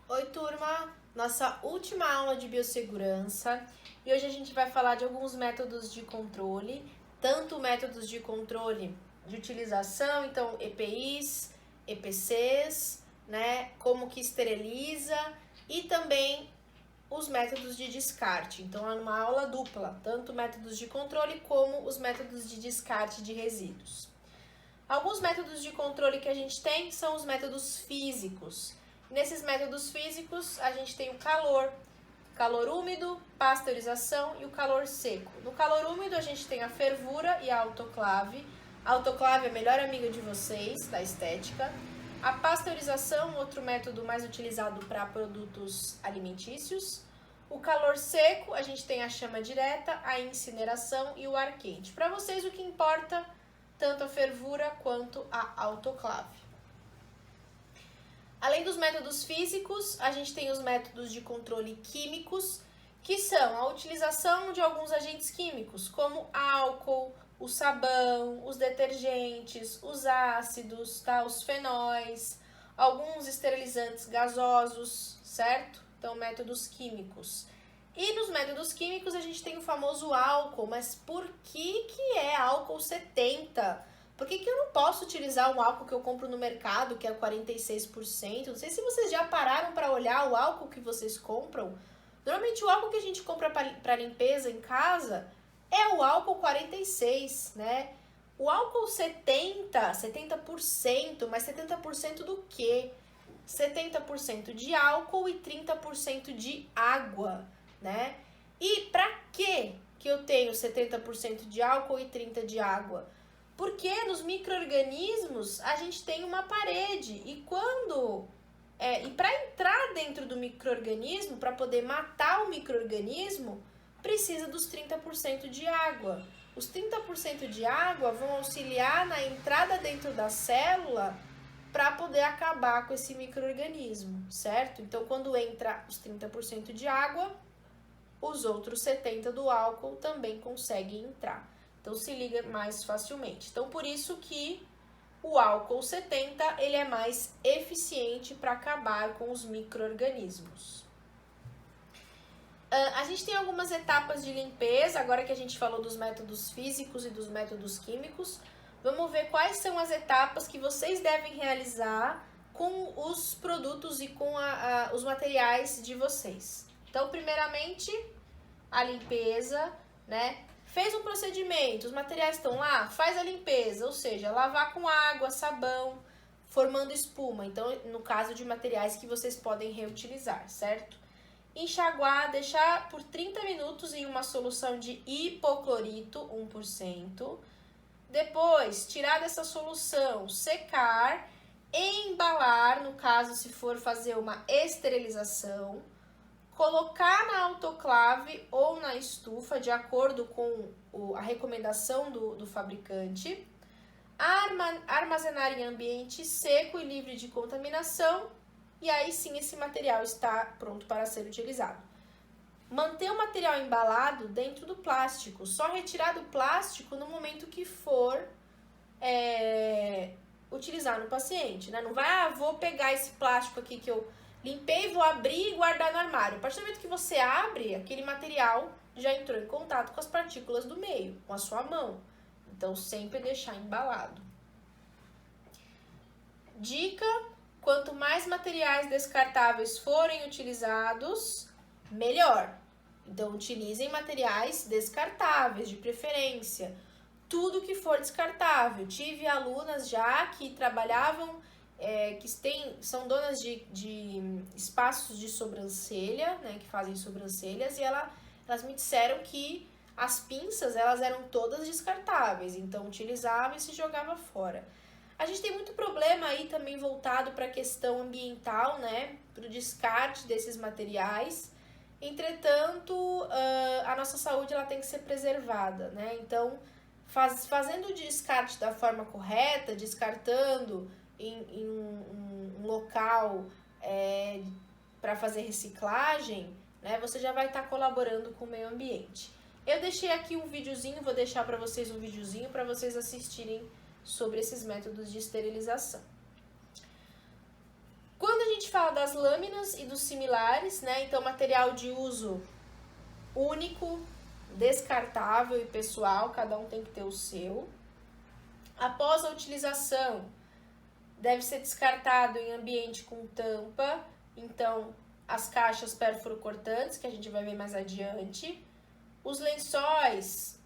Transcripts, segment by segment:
Oi, turma! Nossa última aula de biossegurança e hoje a gente vai falar de alguns métodos de controle, tanto métodos de controle de utilização, então EPIs, EPCs, né? Como que esteriliza e também os métodos de descarte. Então é uma aula dupla, tanto métodos de controle como os métodos de descarte de resíduos. Alguns métodos de controle que a gente tem são os métodos físicos. Nesses métodos físicos, a gente tem o calor úmido, pasteurização e o calor seco. No calor úmido, a gente tem a fervura e a autoclave. A autoclave é a melhor amiga de vocês, da estética. A pasteurização, outro método mais utilizado para produtos alimentícios. O calor seco, a gente tem a chama direta, a incineração e o ar quente. Para vocês, o que importa tanto a fervura quanto a autoclave. Além dos métodos físicos, a gente tem os métodos de controle químicos, que são a utilização de alguns agentes químicos, como álcool, o sabão, os detergentes, os ácidos, tá? Os fenóis, alguns esterilizantes gasosos, certo? Então, métodos químicos. E nos métodos químicos a gente tem o famoso álcool, mas por que é álcool 70? Por que eu não posso utilizar um álcool que eu compro no mercado, que é 46%? Não sei se vocês já pararam para olhar o álcool que vocês compram. Normalmente o álcool que a gente compra para limpeza em casa é o álcool 46, né? O álcool 70%, mas 70% do quê? 70% de álcool e 30% de água, né? E para que eu tenho 70% de álcool e 30% de água? Porque nos micro-organismos a gente tem uma parede e e para entrar dentro do micro-organismo, para poder matar o micro-organismo, precisa dos 30% de água. Os 30% de água vão auxiliar na entrada dentro da célula para poder acabar com esse micro-organismo, certo? Então, quando entra os 30% de água, os outros 70% do álcool também conseguem entrar. Então, se liga mais facilmente. Então, por isso que o álcool 70, ele é mais eficiente para acabar com os micro-organismos. A gente tem algumas etapas de limpeza, agora que a gente falou dos métodos físicos e dos métodos químicos. Vamos ver quais são as etapas que vocês devem realizar com os produtos e com os materiais de vocês. Então, primeiramente, a limpeza, né? Fez um procedimento, os materiais estão lá, faz a limpeza, ou seja, lavar com água, sabão, formando espuma. Então, no caso de materiais que vocês podem reutilizar, certo? Enxaguar, deixar por 30 minutos em uma solução de hipoclorito, 1%. Depois, tirar dessa solução, secar, embalar, no caso se for fazer uma esterilização, colocar na autoclave ou na estufa, de acordo com a recomendação do fabricante, armazenar em ambiente seco e livre de contaminação, e aí sim esse material está pronto para ser utilizado. Manter o material embalado dentro do plástico, só retirar do plástico no momento que for utilizar no paciente, né? Não vai, vou pegar esse plástico aqui que eu limpei, vou abrir e guardar no armário. A partir do momento que você abre, aquele material já entrou em contato com as partículas do meio, com a sua mão. Então, sempre deixar embalado. Dica: quanto mais materiais descartáveis forem utilizados, melhor. Então, utilizem materiais descartáveis, de preferência. Tudo que for descartável. Tive alunas já que trabalhavam, são donas de espaços de sobrancelha, né, que fazem sobrancelhas, e elas me disseram que as pinças, elas eram todas descartáveis, então utilizava e se jogava fora. A gente tem muito problema aí também voltado para a questão ambiental, né, para o descarte desses materiais. Entretanto, a nossa saúde ela tem que ser preservada, né? Então, fazendo o descarte da forma correta, descartando em um local para fazer reciclagem, né? Você já vai estar colaborando com o meio ambiente. Eu deixei aqui um videozinho, vou deixar para vocês um videozinho para vocês assistirem sobre esses métodos de esterilização. Quando a gente fala das lâminas e dos similares, né? Então, material de uso único, descartável e pessoal, cada um tem que ter o seu. Após a utilização, deve ser descartado em ambiente com tampa, então as caixas pérfuro-cortantes, que a gente vai ver mais adiante. Os lençóis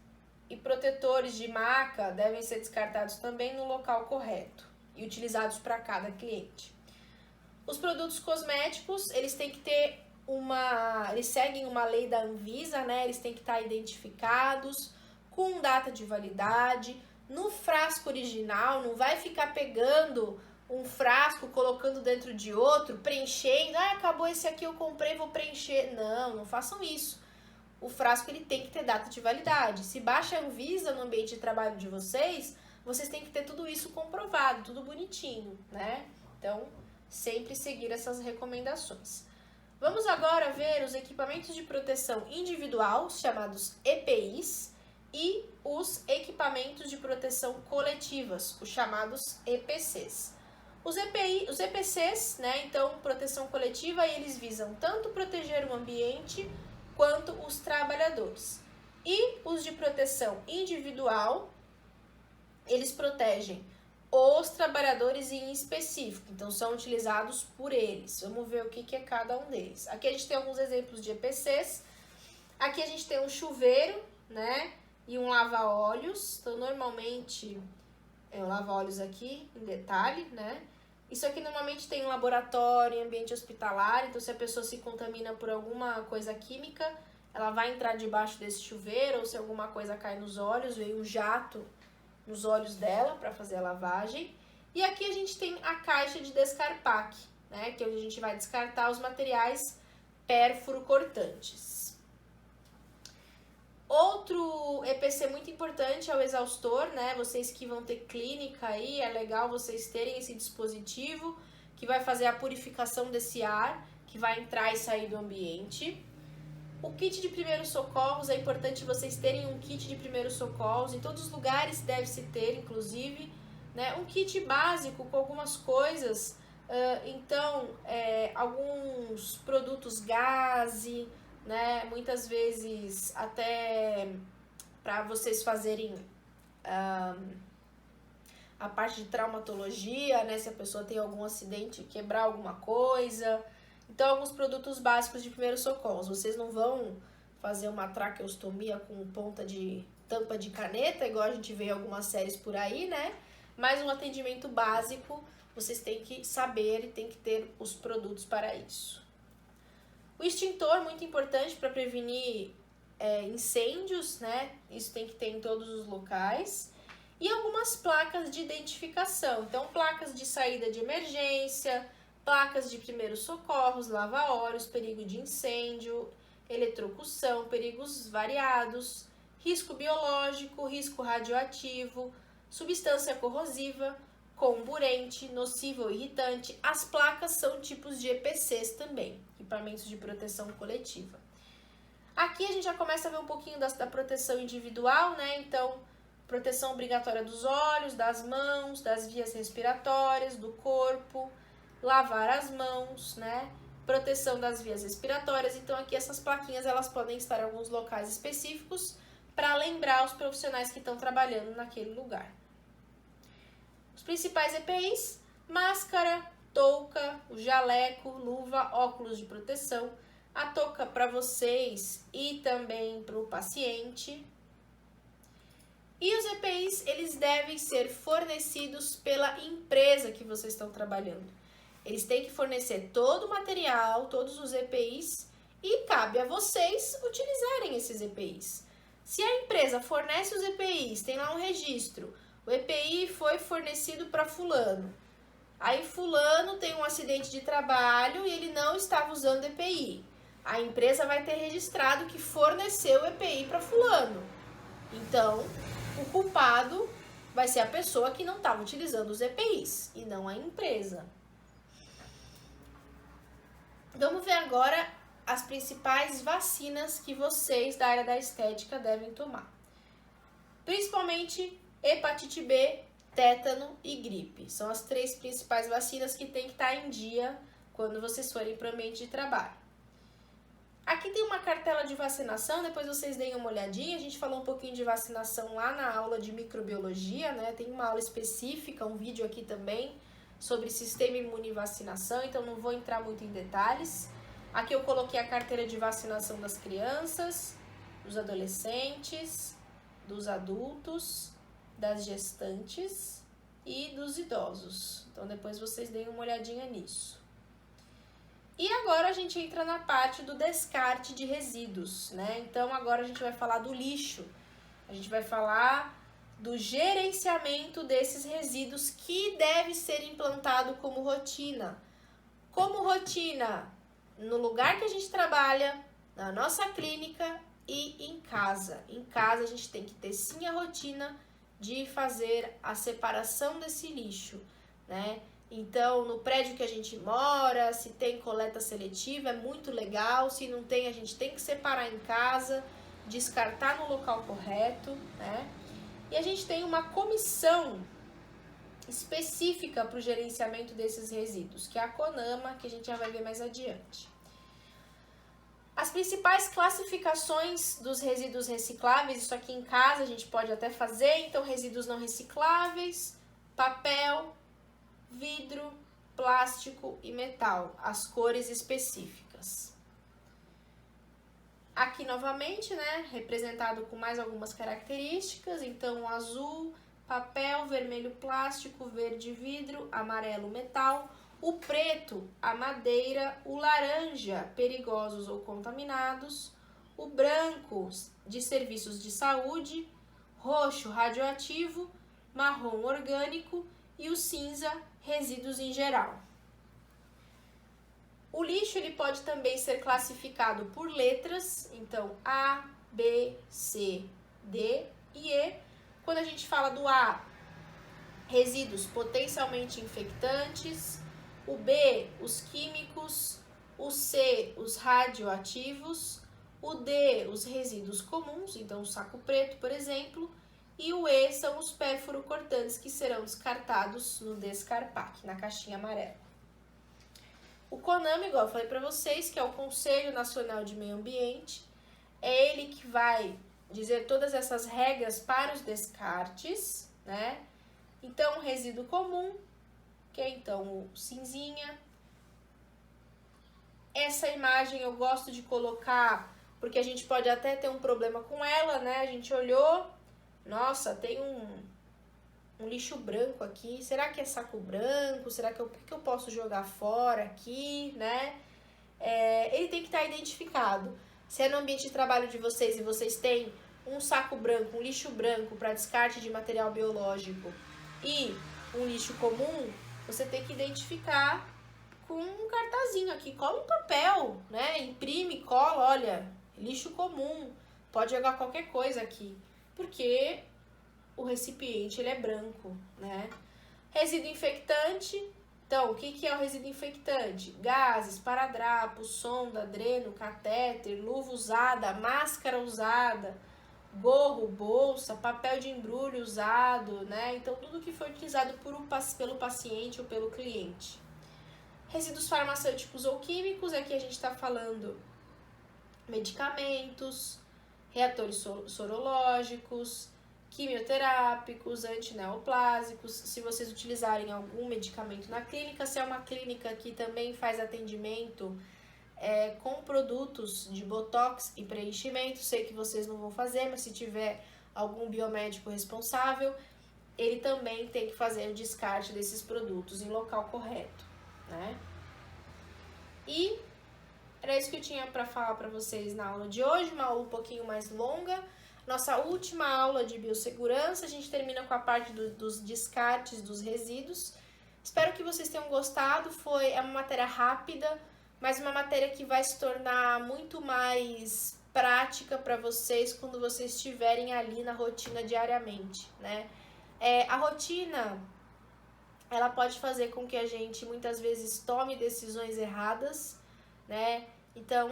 e protetores de maca devem ser descartados também no local correto e utilizados para cada cliente. Os produtos cosméticos, eles têm que ter eles seguem uma lei da Anvisa, né? Eles têm que estar identificados com data de validade. No frasco original, não vai ficar pegando um frasco, colocando dentro de outro, preenchendo. Ah, acabou esse aqui, eu comprei, vou preencher. Não, não façam isso. O frasco ele tem que ter data de validade. Se baixa a Anvisa no ambiente de trabalho de vocês têm que ter tudo isso comprovado, tudo bonitinho, né? Então, sempre seguir essas recomendações. Vamos agora ver os equipamentos de proteção individual, chamados EPIs, e os equipamentos de proteção coletivas, os chamados EPCs. Os EPCs, né, então, proteção coletiva, eles visam tanto proteger o ambiente quanto os trabalhadores. E os de proteção individual, eles protegem os trabalhadores em específico, então são utilizados por eles. Vamos ver o que é cada um deles. Aqui a gente tem alguns exemplos de EPCs. Aqui a gente tem um chuveiro, né, e um lava-óleos. Então, normalmente, eu lava-óleos aqui, em detalhe, né. Isso aqui normalmente tem um laboratório, em ambiente hospitalar, então se a pessoa se contamina por alguma coisa química, ela vai entrar debaixo desse chuveiro, ou se alguma coisa cai nos olhos, veio um jato nos olhos dela para fazer a lavagem. E aqui a gente tem a caixa de descarpaque, né, que é onde a gente vai descartar os materiais pérfuro-cortantes. Outro EPC muito importante é o exaustor, né? Vocês que vão ter clínica aí, é legal vocês terem esse dispositivo que vai fazer a purificação desse ar que vai entrar e sair do ambiente. O kit de primeiros socorros, é importante vocês terem um kit de primeiros socorros, em todos os lugares deve-se ter, inclusive, né, um kit básico com algumas coisas, alguns produtos gaze, né, muitas vezes até para vocês fazerem a parte de traumatologia, né, se a pessoa tem algum acidente, quebrar alguma coisa. Então, alguns produtos básicos de primeiros socorros. Vocês não vão fazer uma traqueostomia com tampa de caneta, igual a gente vê em algumas séries por aí, né? Mas um atendimento básico, vocês têm que saber e têm que ter os produtos para isso. O extintor, muito importante para prevenir incêndios, né? Isso tem que ter em todos os locais. E algumas placas de identificação. Então, placas de saída de emergência, placas de primeiros socorros, lava-óleos, perigo de incêndio, eletrocução, perigos variados, risco biológico, risco radioativo, substância corrosiva, comburente, nocivo ou irritante. As placas são tipos de EPCs também, equipamentos de proteção coletiva. Aqui a gente já começa a ver um pouquinho da proteção individual, né? Então, proteção obrigatória dos olhos, das mãos, das vias respiratórias, do corpo, lavar as mãos, né? Proteção das vias respiratórias. Então, aqui essas plaquinhas, elas podem estar em alguns locais específicos para lembrar os profissionais que estão trabalhando naquele lugar. Os principais EPIs: máscara, touca, o jaleco, luva, óculos de proteção, a touca para vocês e também para o paciente. E os EPIs, eles devem ser fornecidos pela empresa que vocês estão trabalhando. Eles têm que fornecer todo o material, todos os EPIs, e cabe a vocês utilizarem esses EPIs. Se a empresa fornece os EPIs, tem lá um registro, o EPI foi fornecido para fulano. Aí fulano tem um acidente de trabalho e ele não estava usando EPI. A empresa vai ter registrado que forneceu o EPI para fulano. Então, o culpado vai ser a pessoa que não estava utilizando os EPIs e não a empresa. Vamos ver agora as principais vacinas que vocês da área da estética devem tomar. Principalmente hepatite B, tétano e gripe. São as 3 principais vacinas que tem que estar em dia quando vocês forem para o ambiente de trabalho. Aqui tem uma cartela de vacinação, depois vocês deem uma olhadinha. A gente falou um pouquinho de vacinação lá na aula de microbiologia, né? Tem uma aula específica, um vídeo aqui também, sobre sistema imune e vacinação, então não vou entrar muito em detalhes. Aqui eu coloquei a carteira de vacinação das crianças, dos adolescentes, dos adultos, das gestantes e dos idosos. Então depois vocês deem uma olhadinha nisso. E agora a gente entra na parte do descarte de resíduos, né? Então agora a gente vai falar do lixo. A gente vai falar do gerenciamento desses resíduos que deve ser implantado como rotina. Como rotina no lugar que a gente trabalha, na nossa clínica e em casa. Em casa a gente tem que ter sim a rotina de fazer a separação desse lixo, né? Então, no prédio que a gente mora, se tem coleta seletiva, é muito legal. Se não tem, a gente tem que separar em casa, descartar no local correto, né? E a gente tem uma comissão específica para o gerenciamento desses resíduos, que é a CONAMA, que a gente já vai ver mais adiante. As principais classificações dos resíduos recicláveis, isso aqui em casa a gente pode até fazer, então resíduos não recicláveis, papel, vidro, plástico e metal, as cores específicas. Aqui novamente, né, representado com mais algumas características, então azul, papel, vermelho plástico, verde vidro, amarelo metal, o preto, a madeira, o laranja, perigosos ou contaminados, o branco, de serviços de saúde, roxo, radioativo, marrom, orgânico e o cinza, resíduos em geral. O lixo ele pode também ser classificado por letras, então A, B, C, D e E. Quando a gente fala do A, resíduos potencialmente infectantes, o B, os químicos, o C, os radioativos, o D, os resíduos comuns, então o saco preto, por exemplo, e o E são os pérfuro-cortantes que serão descartados no Descarpac, na caixinha amarela. O CONAMA, igual eu falei para vocês, que é o Conselho Nacional de Meio Ambiente, é ele que vai dizer todas essas regras para os descartes, né? Então, resíduo comum, que é então o cinzinha. Essa imagem eu gosto de colocar, porque a gente pode até ter um problema com ela, né? A gente olhou, nossa, tem um lixo branco aqui, será que é saco branco? Será que eu posso jogar fora aqui, né? Ele tem que estar identificado. Se é no ambiente de trabalho de vocês e vocês têm um saco branco, um lixo branco para descarte de material biológico e um lixo comum, você tem que identificar com um cartazinho aqui, cola um papel, né? Imprime, cola, olha, lixo comum, pode jogar qualquer coisa aqui, porque o recipiente ele é branco, né? Resíduo infectante, então, o que é o resíduo infectante? Gases, paradrapo, sonda, dreno, catéter, luva usada, máscara usada, gorro, bolsa, papel de embrulho usado, né? Então, tudo que foi utilizado pelo paciente ou pelo cliente. Resíduos farmacêuticos ou químicos, aqui a gente está falando medicamentos, reatores sorológicos, quimioterápicos, antineoplásicos, se vocês utilizarem algum medicamento na clínica, se é uma clínica que também faz atendimento com produtos de botox e preenchimento, sei que vocês não vão fazer, mas se tiver algum biomédico responsável, ele também tem que fazer o descarte desses produtos em local correto, né? E era isso que eu tinha para falar para vocês na aula de hoje, uma aula um pouquinho mais longa. Nossa última aula de biossegurança, a gente termina com a parte dos descartes dos resíduos. Espero que vocês tenham gostado, é uma matéria rápida, mas uma matéria que vai se tornar muito mais prática para vocês quando vocês estiverem ali na rotina diariamente, né? A rotina, ela pode fazer com que a gente muitas vezes tome decisões erradas, né? Então,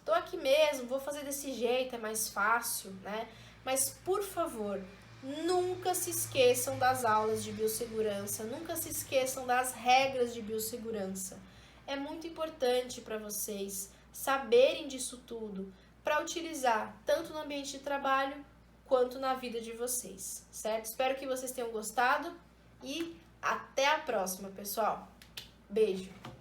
tô aqui mesmo, vou fazer desse jeito, é mais fácil, né? Mas, por favor, nunca se esqueçam das aulas de biossegurança, nunca se esqueçam das regras de biossegurança. é muito importante para vocês saberem disso tudo, para utilizar tanto no ambiente de trabalho quanto na vida de vocês, certo? Espero que vocês tenham gostado e até a próxima, pessoal. Beijo!